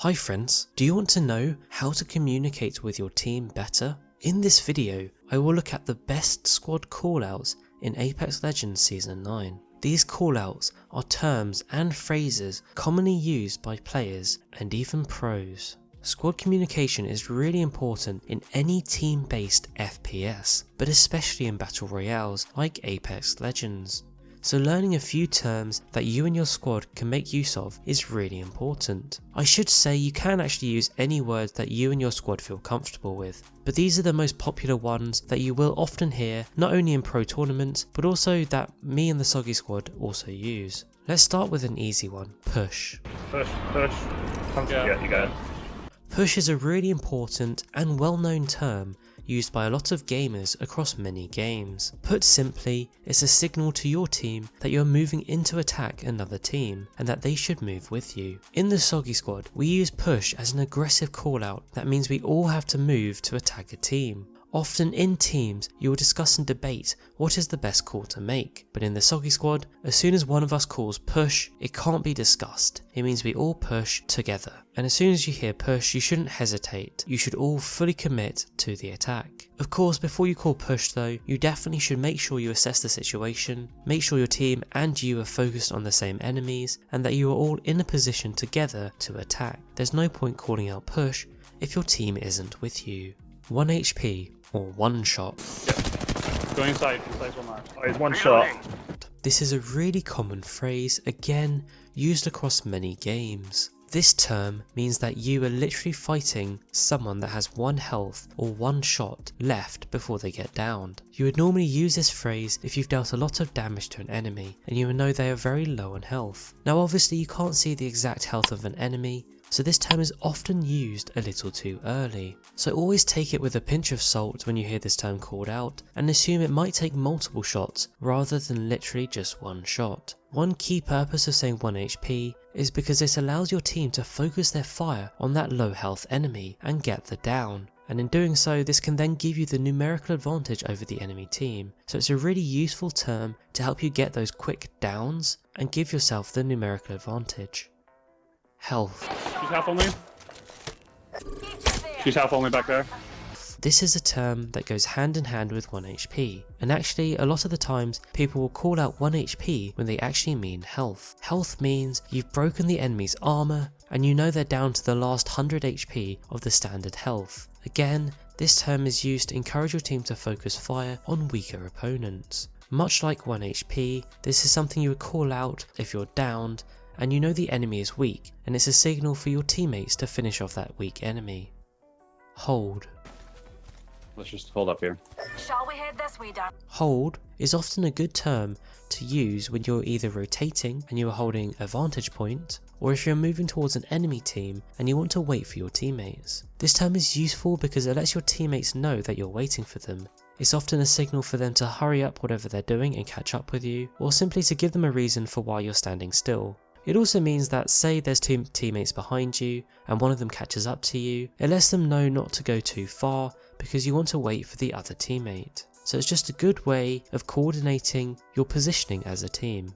Hi friends, do you want to know how to communicate with your team better? In this video, I will look at the best squad callouts in Apex Legends Season 9. These callouts are terms and phrases commonly used by players and even pros. Squad communication is really important in any team-based FPS, but especially in Battle Royales like Apex Legends. So learning a few terms that you and your squad can make use of is really important. I should say you can actually use any words that you and your squad feel comfortable with, but these are the most popular ones that you will often hear not only in pro tournaments, but also that me and the Soggy squad also use. Let's start with an easy one, push. Push. Come to you go. Push is a really important and well-known term used by a lot of gamers across many games. Put simply, it's a signal to your team that you're moving in to attack another team and that they should move with you. In the Soggy squad, we use push as an aggressive callout that means we all have to move to attack a team. Often in teams, you will discuss and debate what is the best call to make, but in the Soggy squad, as soon as one of us calls push, it can't be discussed. It means we all push together. And as soon as you hear push, you shouldn't hesitate. You should all fully commit to the attack. Of course, before you call push though, you definitely should make sure you assess the situation, make sure your team and you are focused on the same enemies, and that you are all in a position together to attack. There's no point calling out push if your team isn't with you. 1 HP or 1 shot. Yep. Go inside 1 mark. Oh, he's 1 shot. This is a really common phrase, again, used across many games. This term means that you are literally fighting someone that has 1 health or 1 shot left before they get downed. You would normally use this phrase if you've dealt a lot of damage to an enemy and you will know they are very low on health. Now obviously you can't see the exact health of an enemy, so this term is often used a little too early. So always take it with a pinch of salt when you hear this term called out and assume it might take multiple shots rather than literally just 1 shot. One key purpose of saying 1 HP is because this allows your team to focus their fire on that low health enemy and get the down. And in doing so, this can then give you the numerical advantage over the enemy team. So it's a really useful term to help you get those quick downs and give yourself the numerical advantage. Health. She's half on me. She's half on me back there. This is a term that goes hand in hand with 1 HP, and actually a lot of the times people will call out 1 HP when they actually mean health. Health means you've broken the enemy's armor and you know they're down to the last 100 HP of the standard health. Again, this term is used to encourage your team to focus fire on weaker opponents. Much like 1 HP, this is something you would call out if you're downed and you know the enemy is weak, and it's a signal for your teammates to finish off that weak enemy. Hold. Let's just hold up here. Shall we head this way, Dan? Hold is often a good term to use when you're either rotating and you are holding a vantage point, or if you're moving towards an enemy team and you want to wait for your teammates. This term is useful because it lets your teammates know that you're waiting for them. It's often a signal for them to hurry up whatever they're doing and catch up with you, or simply to give them a reason for why you're standing still. It also means that say there's 2 teammates behind you and one of them catches up to you, it lets them know not to go too far because you want to wait for the other teammate. So it's just a good way of coordinating your positioning as a team.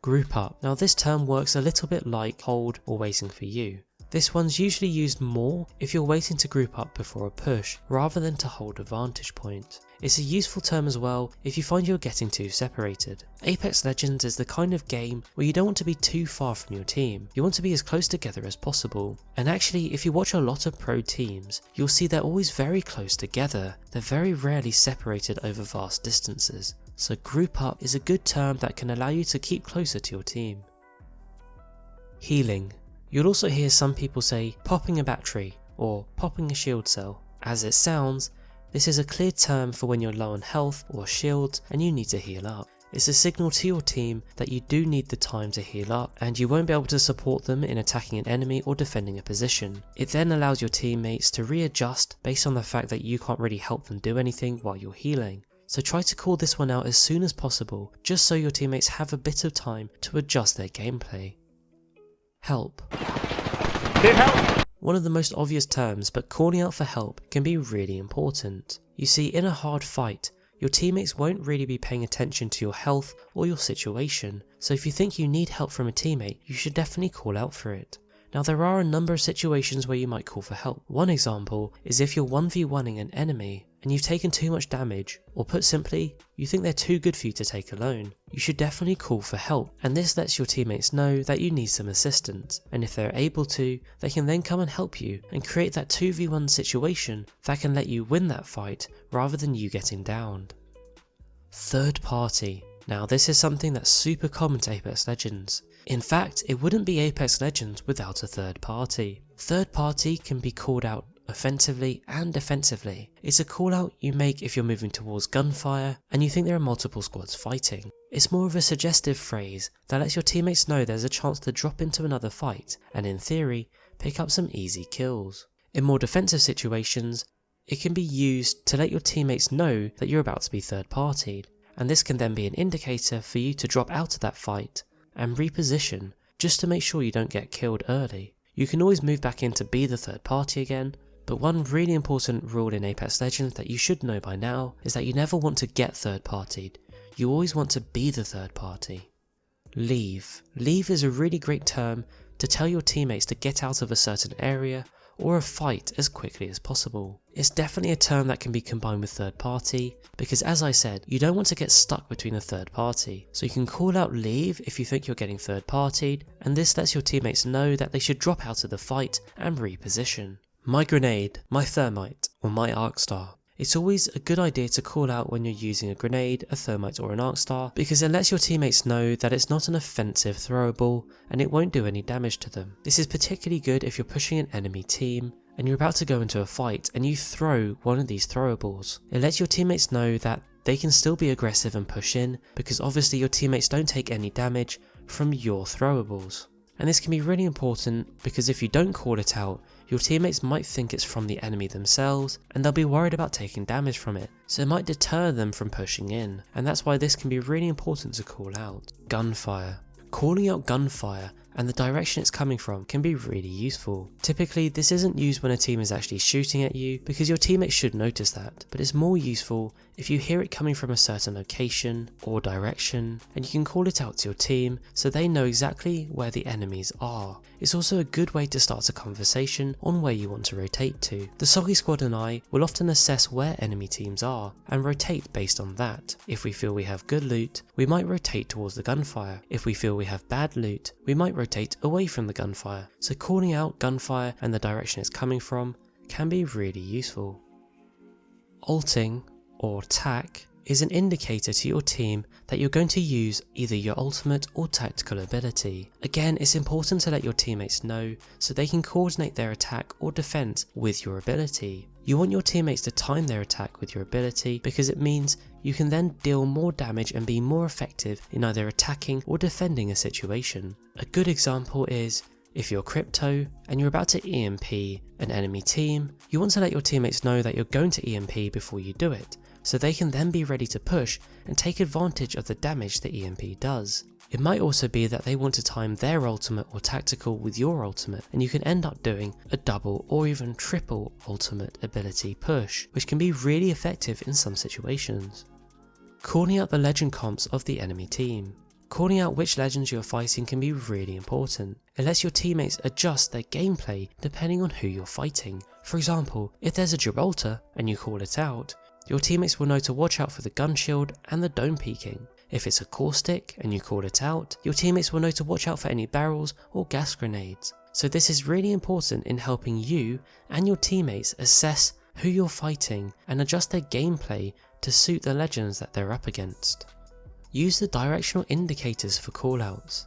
Group up. Now this term works a little bit like hold or waiting for you. This one's usually used more if you're waiting to group up before a push rather than to hold a vantage point. It's a useful term as well if you find you're getting too separated. Apex Legends is the kind of game where you don't want to be too far from your team, you want to be as close together as possible. And actually if you watch a lot of pro teams, you'll see they're always very close together, they're very rarely separated over vast distances. So group up is a good term that can allow you to keep closer to your team. Healing. You'll also hear some people say popping a battery or popping a shield cell. As it sounds, this is a clear term for when you're low on health or shields and you need to heal up. It's a signal to your team that you do need the time to heal up and you won't be able to support them in attacking an enemy or defending a position. It then allows your teammates to readjust based on the fact that you can't really help them do anything while you're healing. So try to call this one out as soon as possible, just so your teammates have a bit of time to adjust their gameplay. Help. Need help! One of the most obvious terms, but calling out for help can be really important. You see, in a hard fight, your teammates won't really be paying attention to your health or your situation, so if you think you need help from a teammate, you should definitely call out for it. Now there are a number of situations where you might call for help. One example is if you're 1v1ing an enemy and you've taken too much damage, or put simply, you think they're too good for you to take alone. You should definitely call for help, and this lets your teammates know that you need some assistance, and if they're able to, they can then come and help you and create that 2v1 situation that can let you win that fight rather than you getting downed. Third party. Now this is something that's super common to Apex Legends. In fact, it wouldn't be Apex Legends without a third party. Third party can be called out offensively and defensively. It's a call out you make if you're moving towards Gunfire and you think there are multiple squads fighting. It's more of a suggestive phrase that lets your teammates know there's a chance to drop into another fight and in theory, pick up some easy kills. In more defensive situations, it can be used to let your teammates know that you're about to be third partied, and this can then be an indicator for you to drop out of that fight and reposition just to make sure you don't get killed early. You can always move back in to be the third party again, but one really important rule in Apex Legends that you should know by now is that you never want to get third partied, you always want to be the third party. Leave. Leave is a really great term to tell your teammates to get out of a certain area or a fight as quickly as possible. It's definitely a term that can be combined with third party, because as I said, you don't want to get stuck between a third party, so you can call out leave if you think you're getting third partied, and this lets your teammates know that they should drop out of the fight and reposition. My grenade, my thermite, or my arc star. It's always a good idea to call out when you're using a grenade, a thermite or an arc star, because it lets your teammates know that it's not an offensive throwable and it won't do any damage to them. This is particularly good if you're pushing an enemy team and you're about to go into a fight and you throw one of these throwables. It lets your teammates know that they can still be aggressive and push in, because obviously your teammates don't take any damage from your throwables. And this can be really important because if you don't call it out, your teammates might think it's from the enemy themselves and they'll be worried about taking damage from it, so it might deter them from pushing in, and that's why this can be really important to call out. Gunfire. Calling out gunfire and the direction it's coming from can be really useful. Typically this isn't used when a team is actually shooting at you because your teammates should notice that, but it's more useful if you hear it coming from a certain location or direction and you can call it out to your team so they know exactly where the enemies are. It's also a good way to start a conversation on where you want to rotate to. The Soggy Squad and I will often assess where enemy teams are and rotate based on that. If we feel we have good loot, we might rotate towards the gunfire. If we feel we have bad loot, we might rotate away from the gunfire. So calling out gunfire and the direction it's coming from can be really useful. Ulting or tack is an indicator to your team that you're going to use either your ultimate or tactical ability. Again, it's important to let your teammates know so they can coordinate their attack or defense with your ability. You want your teammates to time their attack with your ability because it means you can then deal more damage and be more effective in either attacking or defending a situation. A good example is if you're Crypto and you're about to EMP an enemy team, you want to let your teammates know that you're going to EMP before you do it, so they can then be ready to push and take advantage of the damage the EMP does. It might also be that they want to time their ultimate or tactical with your ultimate, and you can end up doing a double or even triple ultimate ability push, which can be really effective in some situations. Calling out the legend comps of the enemy team. Calling out which legends you're fighting can be really important. It lets your teammates adjust their gameplay depending on who you're fighting. For example, if there's a Gibraltar and you call it out, your teammates will know to watch out for the gun shield and the dome peeking. If it's a caustic and you call it out, your teammates will know to watch out for any barrels or gas grenades. So this is really important in helping you and your teammates assess who you're fighting and adjust their gameplay to suit the legends that they're up against. Use the directional indicators for callouts.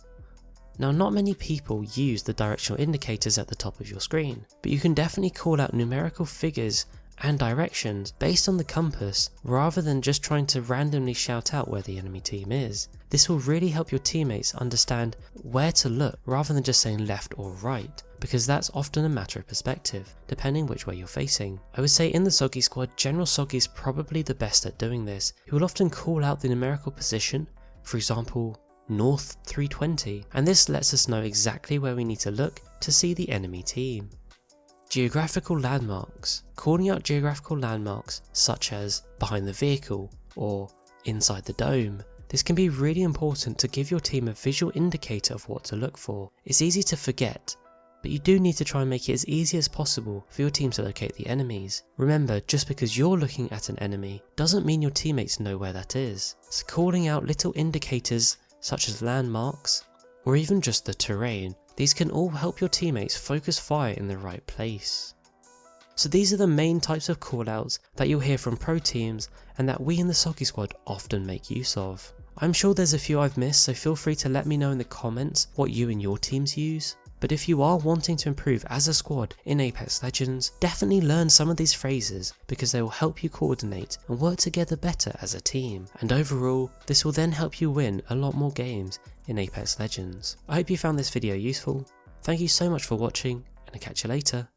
Now, not many people use the directional indicators at the top of your screen, but you can definitely call out numerical figures and directions based on the compass rather than just trying to randomly shout out where the enemy team is. This will really help your teammates understand where to look rather than just saying left or right, because that's often a matter of perspective, depending which way you're facing. I would say in the Soggy Squad, General Soggy is probably the best at doing this. He will often call out the numerical position, for example, North 320, and this lets us know exactly where we need to look to see the enemy team. Geographical landmarks. Calling out geographical landmarks such as behind the vehicle or inside the dome. This can be really important to give your team a visual indicator of what to look for. It's easy to forget, but you do need to try and make it as easy as possible for your team to locate the enemies. Remember, just because you're looking at an enemy doesn't mean your teammates know where that is. So calling out little indicators such as landmarks, or even just the terrain, these can all help your teammates focus fire in the right place. So these are the main types of callouts that you'll hear from pro teams and that we in the Soggy Squad often make use of. I'm sure there's a few I've missed, so feel free to let me know in the comments what you and your teams use. But if you are wanting to improve as a squad in Apex Legends, definitely learn some of these phrases because they will help you coordinate and work together better as a team. And overall, this will then help you win a lot more games in Apex Legends. I hope you found this video useful. Thank you so much for watching, and I'll catch you later.